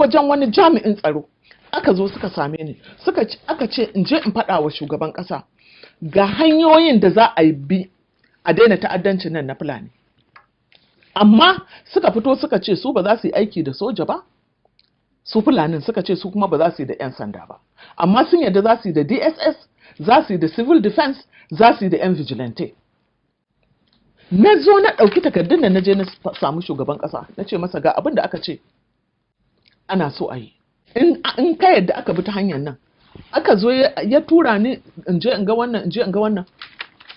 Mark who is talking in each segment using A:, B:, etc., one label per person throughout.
A: wajen wani jami'in tsaro aka zo suka same ni aka ce in je in faɗa wa shugaban ƙasa ga hanyoyin da za a yi bi a daina ta'addancin nan na Fulani. Amma suka fito suka ce su ba za su yi aiki da soja ba, su Fulanin suka ce su kuma ba za su yi da 'yan sanda ba, amma sun yadda za su yi da DSS, za su yi da civil defense, za su yi da 'yan vigilante. Na zo na ɗauki takardun da na je na samu shugaban ƙasa na ce masa ga abin da aka ce ana so a yi. In ka yadda aka bi ta hanyar nan, aka zo ya tura ni in je in ga wannan, in je in ga wannan.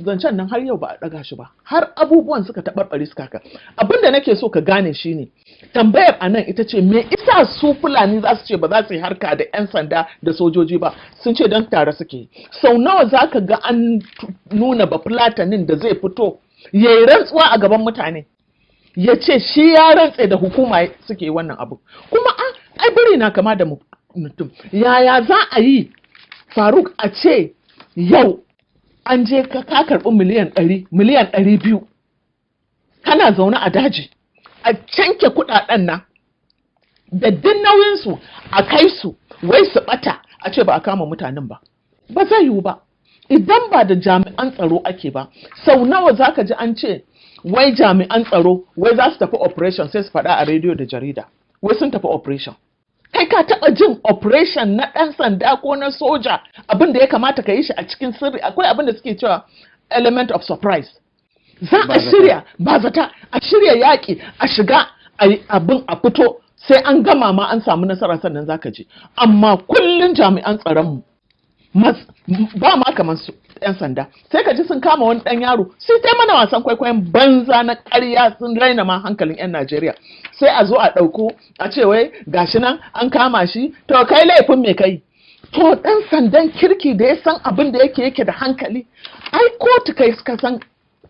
A: Zancen nan har yau ba a ɗaga shi ba, har abubuwan suka taɓarɓare suka haka. Abin da nake so ka gane shi ne, tambayar a nan ita ce me isa su Fulani za su ce ba za su yi harka da 'yan sanda da sojoji ba, sun ce don tare suke. Sau nawa za ka ga an nuna ba Fulatanin da zai fito ya yi rantsuwa a gaban mutane, ya ce shi ya rantse da hukuma suke wannan abu. Kuma ai biri na kama da mutum. Yaya za a yi Faruk a ce yau an je ka karɓi miliyan 100, miliyan 200, kana zaune a daji, a canke kuɗaɗen nan da din nauyinsu a kai su, wai su ɓata a ce ba a kama mutanen ba. Ba zai yiwu ba. Idan ba da jami'an tsaro ake ba, sau nawa za ka ji an ce wai jami'an tsaro wai za su tafi operation sai su faɗa a rediyo da jarida, wai sun tafi operation. Kai ka taɓa jin operation na ɗan sanda ko na soja abin da ya kamata ka yi shi a cikin sirri? Akwai abin da suke cewa element of surprise. Za a shirya ba zata, a shirya yaƙi, a shiga abin a fito sai an gama ma an samu nasara sannan za ka je. Amma kullum jami'an tsaronmu ba ma kamar su 'yan sanda, sai ka ji sun kama wani ɗan yaro sai ta mana wasan kwaikwayon banza na ƙarya, sun raina ma hankalin 'yan Najeriya. Sai a zo a ɗauko a ce wai gashi nan an kama shi, to kai laifin me kai? To ɗan sandan kirki da ya san abin da yake da hankali, ai kotu kai ka san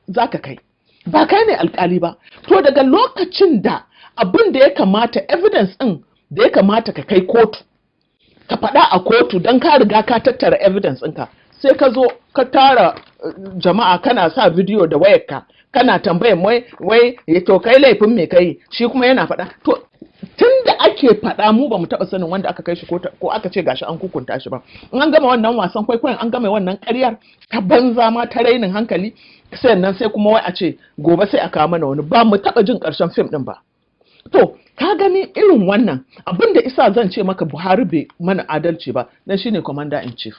A: za ka kai, ba kai ne alƙali ba. To daga lokacin da abin da ya kamata, evidence ɗin da ya kamata ka kai kotu, ka faɗa a kotu don ka riga ka tattara evidence ɗinka, sai ka zo ka tara jama'a kana sa bidiyo da wayarka kana tambayan wai to kai laifin me kai, shi kuma yana faɗa. To tun da ake faɗa mu ba mu taɓa sanin wanda aka kai shi ko aka ce gashi an hukunta shi ba. In an gama wannan wasan kwaikwayon, an gama wannan ƙaryar ta banza ma ta rainin hankali, sannan sai kuma wai a ce gobe sai a kawo mana wani. Ba mu taɓa jin ƙarshen fim ɗin ba. To ka gani irin wannan abin da isa zan ce maka Buhari bai mana adalci ba, dan shine commander in chief.